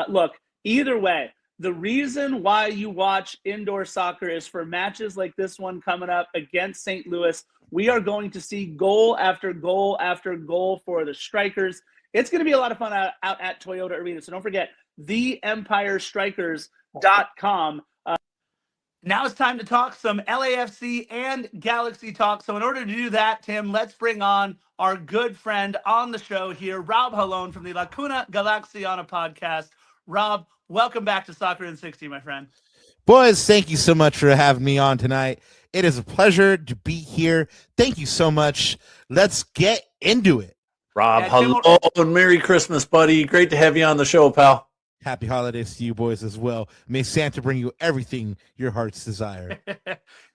Look, either way, the reason why you watch indoor soccer is for matches like this one coming up against St. Louis. We are going to see goal after goal after goal for the Strikers. It's going to be a lot of fun out at Toyota Arena. So don't forget, theempirestrikers.com. Now it's time to talk some LAFC and Galaxy talk. So in order to do that, Tim, let's bring on our good friend on the show here, Rob Halone from the Lacuna Galaxiana podcast. Rob, welcome back to Soccer in 60, my friend. Boys, thank you so much for having me on tonight. It is a pleasure to be here. Thank you so much. Let's get into it. Rob, Yeah, hello and Merry Christmas, buddy. Great to have you on the show, pal. Happy holidays to you boys as well. May Santa bring you everything your hearts desire.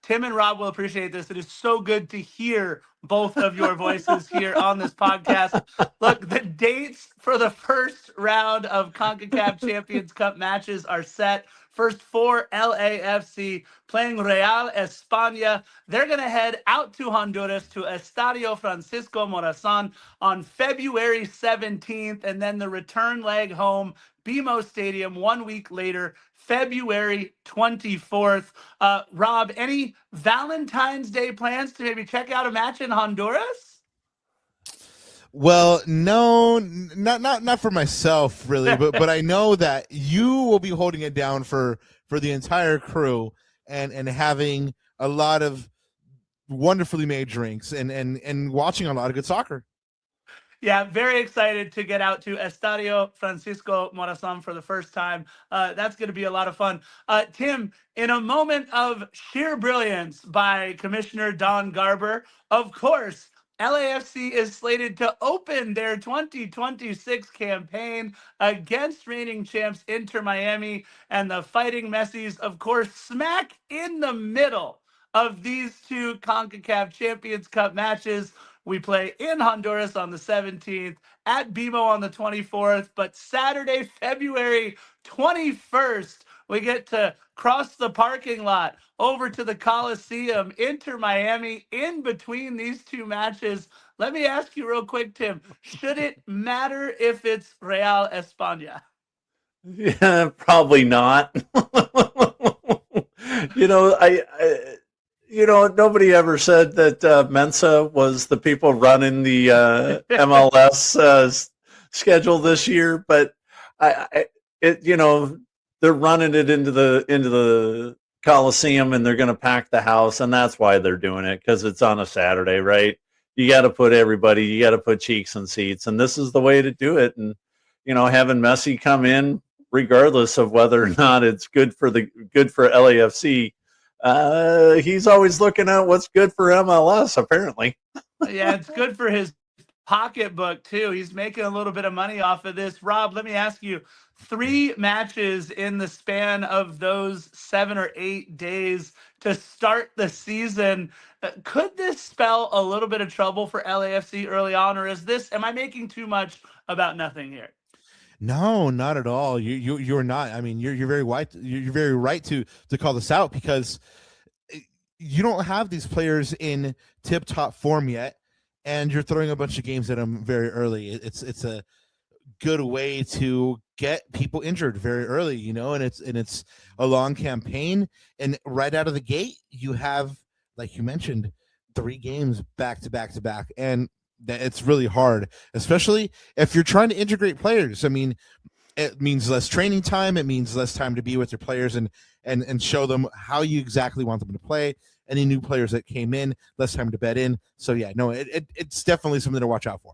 Tim and Rob will appreciate this. It is so good to hear both of your voices here on this podcast. Look, the dates for the first round of CONCACAF Champions Cup matches are set. First for LAFC playing Real España. They're going to head out to Honduras to Estadio Francisco Morazan on February 17th, and then the return leg home, BMO Stadium, 1 week later, February 24th. Rob, any Valentine's Day plans to maybe check out a match in Honduras? Well, no, not for myself really, but I know that you will be holding it down for the entire crew and having a lot of wonderfully made drinks and watching a lot of good soccer. Yeah, very excited to get out to Estadio Francisco Morazan for the first time. That's going to be a lot of fun. Tim, in a moment of sheer brilliance by Commissioner Don Garber, of course, LAFC is slated to open their 2026 campaign against reigning champs Inter Miami, and the Fighting Messies, of course, smack in the middle of these two CONCACAF Champions Cup matches. We play in Honduras on the 17th, at BMO on the 24th, but Saturday, February 21st, we get to cross the parking lot over to the Coliseum, Inter Miami, in between these two matches. Let me ask you real quick, Tim, should it matter if it's Real España? Yeah, probably not. Nobody ever said that Mensa was the people running the MLS schedule this year, but they're running it into the Coliseum, and they're going to pack the house, and that's why they're doing it, because it's on a Saturday, right? You got to put everybody, you got to put cheeks in seats, and this is the way to do it. And having Messi come in, regardless of whether or not it's good for LAFC. He's always looking at what's good for MLS, apparently. Yeah, it's good for his pocketbook, too. He's making a little bit of money off of this. Rob, let me ask you, 3 matches in the span of those 7 or 8 days to start the season. Could this spell a little bit of trouble for LAFC early on, or am I making too much about nothing here? No, not at all. You're not. I mean, you're very right. You're very right to call this out, because you don't have these players in tip-top form yet, and you're throwing a bunch of games at them very early. It's a good way to get people injured very early, and it's a long campaign, and right out of the gate you have, like you mentioned, 3 games back to back to back, and that it's really hard, especially if you're trying to integrate players. I mean, it means less training time. It means less time to be with your players and show them how you exactly want them to play. Any new players that came in, less time to bed in. So yeah, no, it's definitely something to watch out for.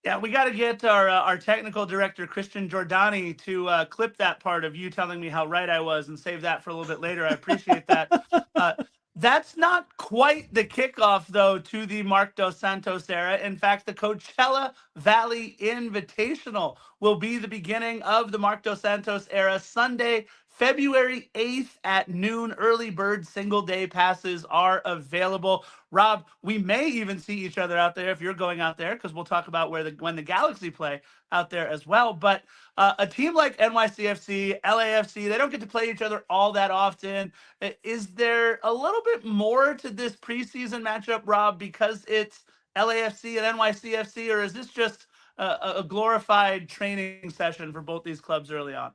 Yeah, we got to get our technical director, Christian Giordani, to clip that part of you telling me how right I was and save that for a little bit later. I appreciate that. That's not quite the kickoff, though, to the Marc Dos Santos era. In fact, the Coachella Valley Invitational will be the beginning of the Marc Dos Santos era, Sunday, February 8th at noon. Early bird single-day passes are available. Rob, we may even see each other out there if you're going out there, because we'll talk about when the Galaxy play out there as well. But a team like NYCFC, LAFC, they don't get to play each other all that often. Is there a little bit more to this preseason matchup, Rob, because it's LAFC and NYCFC, or is this just a glorified training session for both these clubs early on?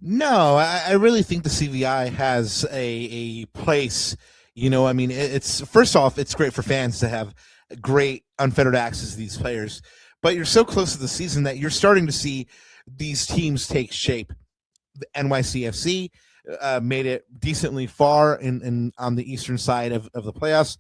No, I really think the CVI has a place. I mean, it's first off, it's great for fans to have great unfettered access to these players, but you're so close to the season that you're starting to see these teams take shape. The NYCFC made it decently far in on the eastern side of the playoffs,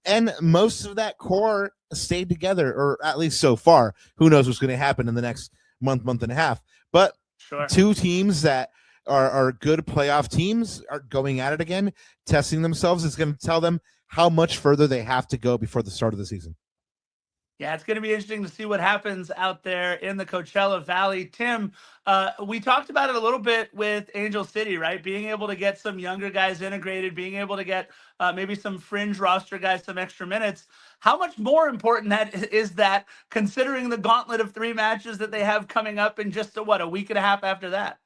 and most of that core stayed together, or at least so far. Who knows what's going to happen in the next month and a half? But Sure. 2 teams that are good playoff teams are going at it again, testing themselves, is going to tell them how much further they have to go before the start of the season. Yeah, it's going to be interesting to see what happens out there in the Coachella Valley. Tim, we talked about it a little bit with Angel City, right? Being able to get some younger guys integrated, being able to get maybe some fringe roster guys some extra minutes. How much more important is that, considering the gauntlet of 3 matches that they have coming up in just a week and a half after that?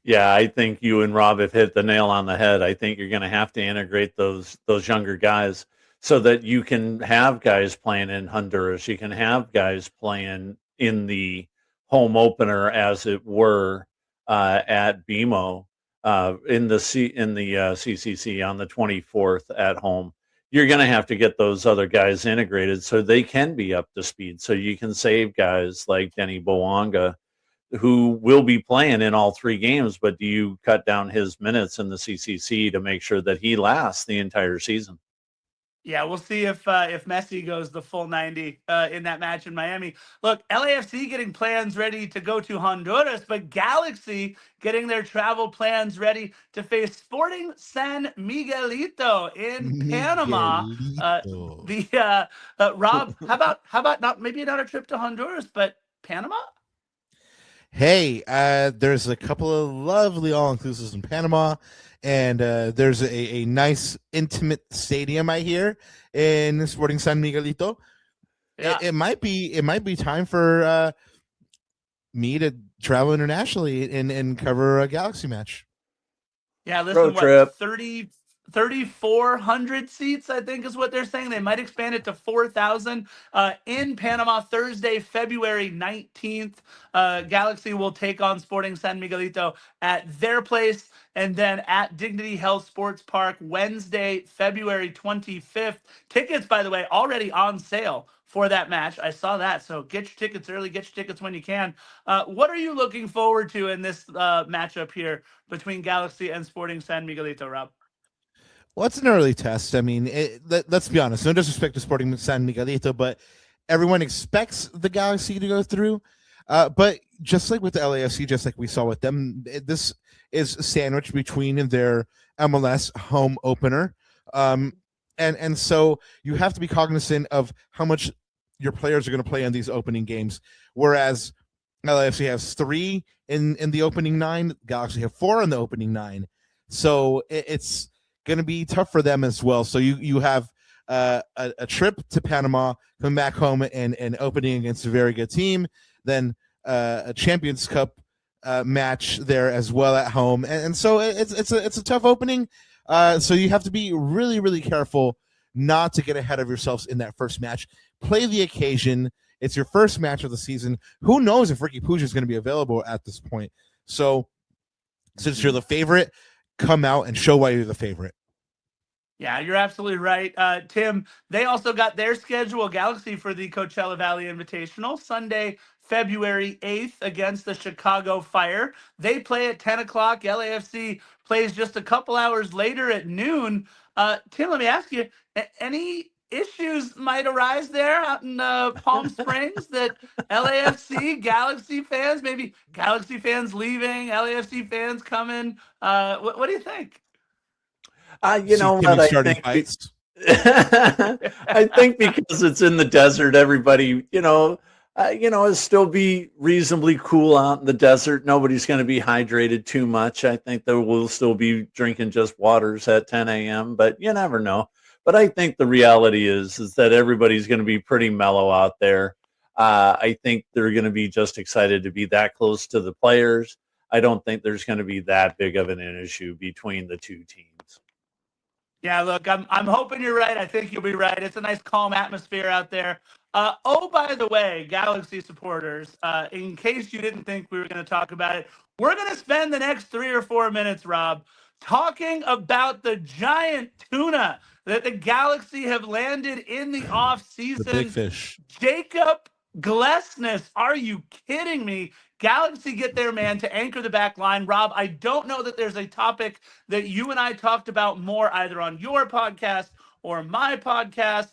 Yeah, I think you and Rob have hit the nail on the head. I think you're going to have to integrate those younger guys so that you can have guys playing in Honduras. You can have guys playing in the home opener, as it were, at BMO in the CCC on the 24th at home. You're going to have to get those other guys integrated so they can be up to speed. So you can save guys like Denny Boanga, who will be playing in all 3 games, but do you cut down his minutes in the CCC to make sure that he lasts the entire season? Yeah, we'll see if Messi goes the full 90 in that match in Miami. Look, LAFC getting plans ready to go to Honduras, but Galaxy getting their travel plans ready to face Sporting San Miguelito in Panama. Rob, how about not a trip to Honduras, but Panama? Hey, there's a couple of lovely all-inclusives in Panama, and there's a nice, intimate stadium, I hear, in Sporting San Miguelito. Yeah. It might be time for me to travel internationally and cover a Galaxy match. Yeah, listen, Road trip. 3,400 seats, I think is what they're saying. They might expand it to 4,000 in Panama Thursday, February 19th. Galaxy will take on Sporting San Miguelito at their place, and then at Dignity Health Sports Park Wednesday, February 25th. Tickets, by the way, already on sale for that match. I saw that. So get your tickets early, get your tickets when you can. What are you looking forward to in this matchup here between Galaxy and Sporting San Miguelito, Rob? Well, it's an early test. I mean, let's be honest. No disrespect to Sporting San Miguelito, but everyone expects the Galaxy to go through. But just like with the LAFC, just like we saw with them, this is sandwiched between their MLS home opener. And so you have to be cognizant of how much your players are going to play in these opening games. Whereas LAFC has 3 in the opening 9, Galaxy have 4 in the opening 9. So it's going to be tough for them as well. So you have a trip to Panama, come back home and opening against a very good team, then a Champions Cup match there as well at home, and so it's a tough opening. So you have to be really, really careful not to get ahead of yourselves in that first match. Play the occasion. It's your first match of the season. Who knows if Ricky Puig is going to be available at this point? So since you're the favorite, come out and show why you're the favorite. Yeah, you're absolutely right. Tim, they also got their schedule, Galaxy, for the Coachella Valley Invitational, Sunday, February 8th against the Chicago Fire. They play at 10 o'clock. LAFC plays just a couple hours later at noon. Tim, let me ask you, any issues might arise there out in Palm Springs that LAFC, Galaxy fans, maybe Galaxy fans leaving, LAFC fans coming? What do you think? You know what I think? I think because it's in the desert, everybody, it'll still be reasonably cool out in the desert. Nobody's going to be hydrated too much. I think there will still be drinking just waters at 10 a.m., but you never know. But I think the reality is that everybody's going to be pretty mellow out there. I think they're going to be just excited to be that close to the players. I don't think there's going to be that big of an issue between the two teams. Yeah, look, I'm hoping you're right. I think you'll be right. It's a nice, calm atmosphere out there. By the way, Galaxy supporters, in case you didn't think we were going to talk about it, we're going to spend the next 3 or 4 minutes, Rob, talking about the giant tuna that the Galaxy have landed in the offseason. The big fish. Jacob Glesnes, are you kidding me? Galaxy get their man to anchor the back line. Rob, I don't know that there's a topic that you and I talked about more either on your podcast or my podcast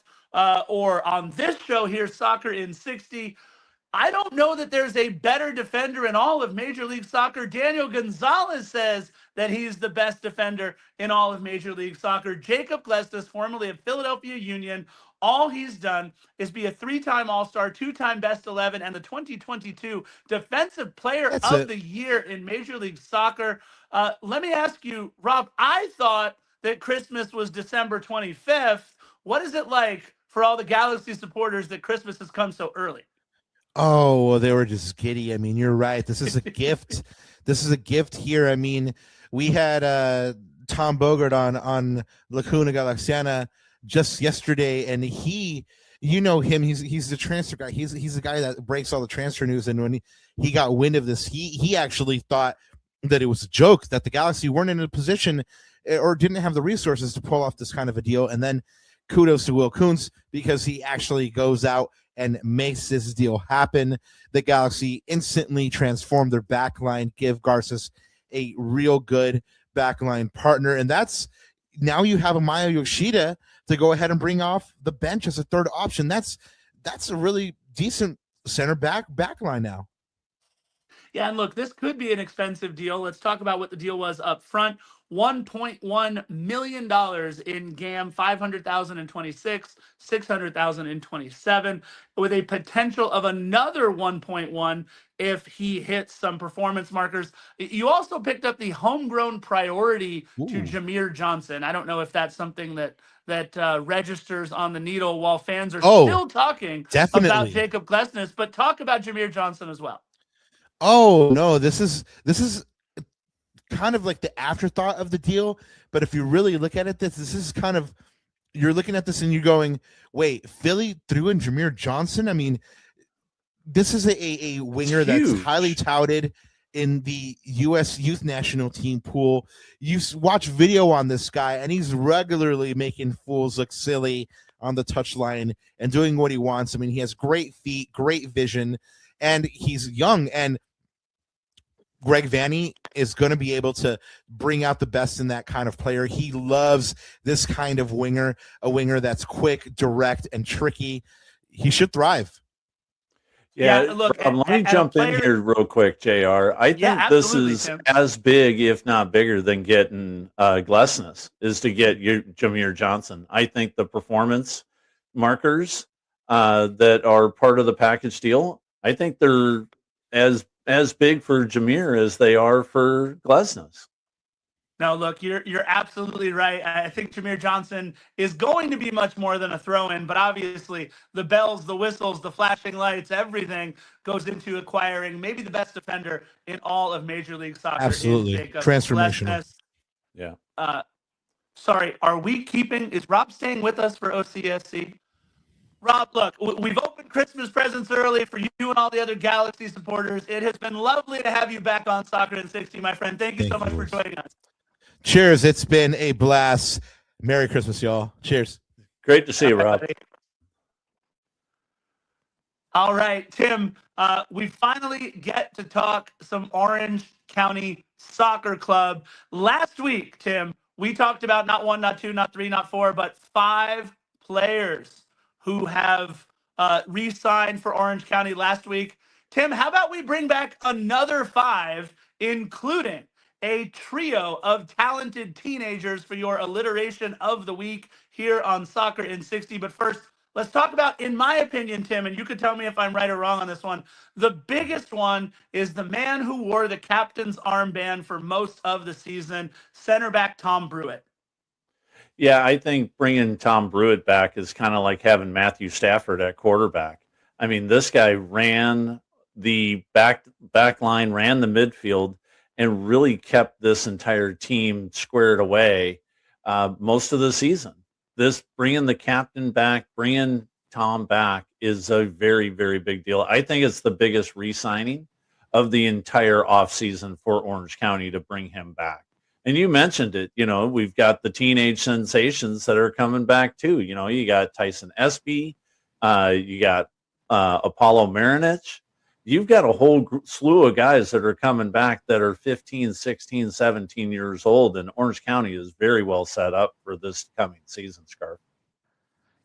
or on this show here, Soccer in 60. I don't know that there's a better defender in all of Major League Soccer. Daniel Gonzalez says that he's the best defender in all of Major League Soccer. Jacob Glesnes, formerly of Philadelphia Union, all he's done is be a 3-time All-Star, 2-time Best 11, and the 2022 Defensive Player of the Year in Major League Soccer. Let me ask you, Rob, I thought that Christmas was December 25th. What is it like for all the Galaxy supporters that Christmas has come so early? Oh, well, they were just giddy. I mean, you're right. This is a gift. This is a gift here. I mean, we had Tom Bogert on Lacuna Galaxiana just yesterday, and he, you know him, he's the transfer guy. He's the guy that breaks all the transfer news. And when he got wind of this, he actually thought that it was a joke, that the Galaxy weren't in a position or didn't have the resources to pull off this kind of a deal. And then kudos to Will Kuntz, because he actually goes out and makes this deal happen. The Galaxy instantly transformed their backline, give Garces a real good backline partner. And that's, now you have a Maya Yoshida to go ahead and bring off the bench as a third option. That's a really decent center backline now. Yeah, and look, this could be an expensive deal. Let's talk about what the deal was up front. $1.1 million in GAM, $500,000 in 26, $600,000 in 27, with a potential of another 1.1 if he hits some performance markers. You also picked up the homegrown priority to Jameer Johnson. I don't know if that's something that registers on the needle while fans are still talking about Jacob Glesnes, but talk about Jameer Johnson as well. Oh no, this is kind of like the afterthought of the deal. But if you really look at it, this is kind of, you're looking at this and you're going, wait, Philly threw in Jameer Johnson? I mean, this is a winger that's highly touted in the U.S. youth national team pool. You watch video on this guy, and he's regularly making fools look silly on the touchline and doing what he wants. I mean, he has great feet, great vision, and he's young. And Greg Vanney is going to be able to bring out the best in that kind of player. He loves this kind of winger, a winger that's quick, direct, and tricky. He should thrive. Yeah, look, let me jump in here real quick, JR. I think this is Tim. As big, if not bigger, than getting Glesnes, is to get Jameer Johnson. I think the performance markers that are part of the package deal, I think they're as big for Jameer as they are for Glesnes. No, look, you're absolutely right. I think Jameer Johnson is going to be much more than a throw-in, but obviously the bells, the whistles, the flashing lights, everything goes into acquiring maybe the best defender in all of Major League Soccer. Absolutely. Transformational. Yeah. Sorry, is Rob staying with us for OCSC? Rob, look, we've opened Christmas presents early for you and all the other Galaxy supporters. It has been lovely to have you back on Soccer in 60, my friend. Thank you so much for joining us. Cheers. It's been a blast. Merry Christmas, y'all. Cheers. Great to see you, Rob. All right, Tim, we finally get to talk some Orange County Soccer Club. Last week, Tim, we talked about not 1, not 2, not 3, not 4, but 5 players who have re-signed for Orange County last week. Tim, how about we bring back another 5, including a trio of talented teenagers for your alliteration of the week here on Soccer in 60. But first, let's talk about, in my opinion, Tim, and you could tell me if I'm right or wrong on this one, the biggest one is the man who wore the captain's armband for most of the season, center back Tom Brewitt. Yeah, I think bringing Tom Brewitt back is kind of like having Matthew Stafford at quarterback. I mean, this guy ran the back line, ran the midfield, and really kept this entire team squared away most of the season. This bringing the captain back, bringing Tom back is a very, very big deal. I think it's the biggest re-signing of the entire offseason for Orange County to bring him back. And you mentioned it, we've got the teenage sensations that are coming back too. You got Tyson Espy, you got Apollo Marinich. You've got a whole slew of guys that are coming back that are 15, 16, 17 years old, and Orange County is very well set up for this coming season, Scarf.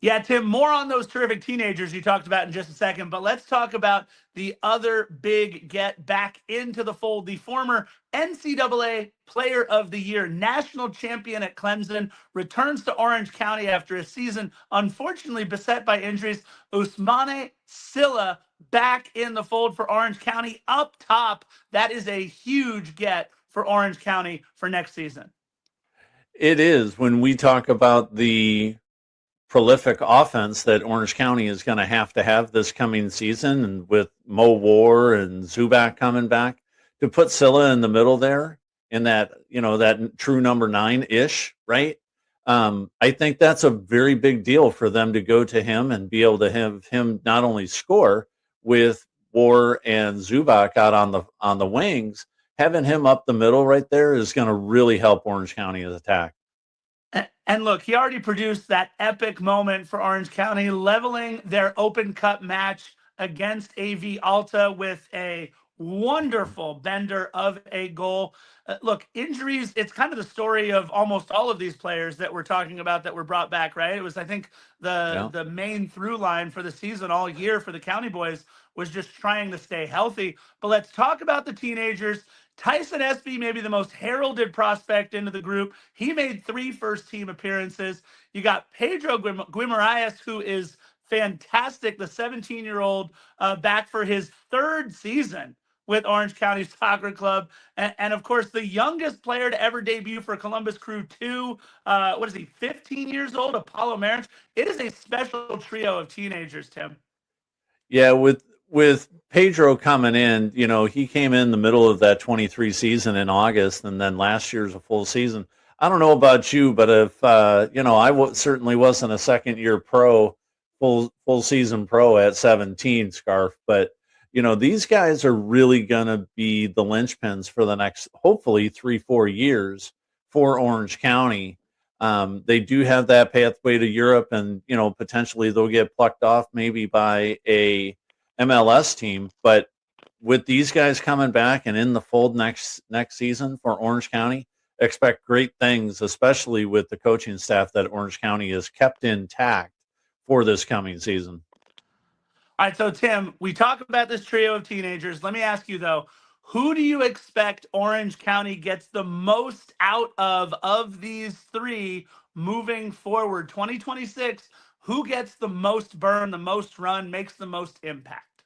Yeah, Tim, more on those terrific teenagers you talked about in just a second, but let's talk about the other big get back into the fold. The former NCAA Player of the Year, national champion at Clemson, returns to Orange County after a season unfortunately beset by injuries. Ousmane Silla back in the fold for Orange County up top. That is a huge get for Orange County for next season. It is. When we talk about the prolific offense that Orange County is going to have this coming season, and with Mo War and Zubac coming back, to put Silla in the middle there in that, that true number 9-ish, right? I think that's a very big deal for them to go to him and be able to have him not only score with War and Zubac out on the wings, having him up the middle right there is going to really help Orange County's attack. And look, he already produced that epic moment for Orange County, leveling their Open Cup match against AV Alta with a wonderful bender of a goal. Look, injuries, it's kind of the story of almost all of these players that we're talking about that were brought back, right? It was, I think, the main through line for the season all year for the County boys was just trying to stay healthy. But let's talk about the teenagers. Tyson Espy, maybe the most heralded prospect into the group. He made 3 first-team appearances. You got Pedro Guimaraes, who is fantastic, the 17-year-old, back for his 3rd season with Orange County Soccer Club. And of course, the youngest player to ever debut for Columbus Crew 2, 15 years old, Apollo Marriage. It is a special trio of teenagers, Tim. Yeah, with Pedro coming in, he came in the middle of that 23 season in August, and then last year's a full season. I don't know about you, but if I certainly wasn't a second-year pro, full season pro at 17, Scarf. But these guys are really going to be the linchpins for the next, hopefully, 3-4 years for Orange County. They do have that pathway to Europe, and potentially they'll get plucked off maybe by a MLS team. But with these guys coming back and in the fold next season for Orange County, expect great things, especially with the coaching staff that Orange County has kept intact for this coming season. All right, so Tim, we talk about this trio of teenagers. Let me ask you, though, who do you expect Orange County gets the most out of these 3 moving forward? 2026, who gets the most burn, the most run, makes the most impact?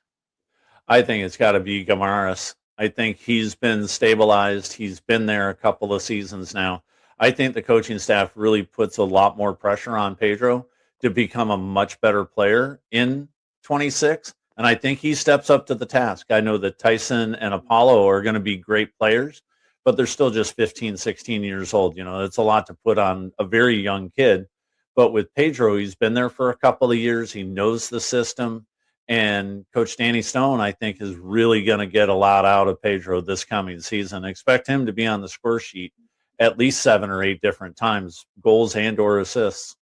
I think it's got to be Guimaraes. I think he's been stabilized. He's been there a couple of seasons now. I think the coaching staff really puts a lot more pressure on Pedro to become a much better player in 26, and I think he steps up to the task. I know that Tyson and Apollo are going to be great players, but they're still just 15, 16 years old. It's a lot to put on a very young kid. But with Pedro, he's been there for a couple of years. He knows the system. And Coach Danny Stone, I think, is really going to get a lot out of Pedro this coming season. Expect him to be on the score sheet at least 7 or 8 different times, goals and or assists.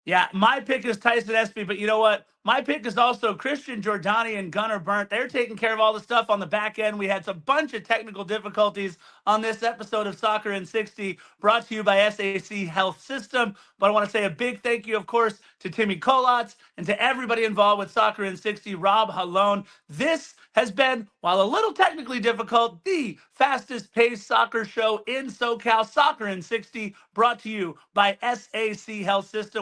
Yeah, my pick is Tyson Espy, but you know what? My pick is also Christian Giordani and Gunnar Burnt. They're taking care of all the stuff on the back end. We had a bunch of technical difficulties on this episode of Soccer in 60, brought to you by SAC Health System. But I want to say a big thank you, of course, to Timmy Kolotz and to everybody involved with Soccer in 60, Rob Halone. This has been, while a little technically difficult, the fastest paced soccer show in SoCal, Soccer in 60, brought to you by SAC Health System.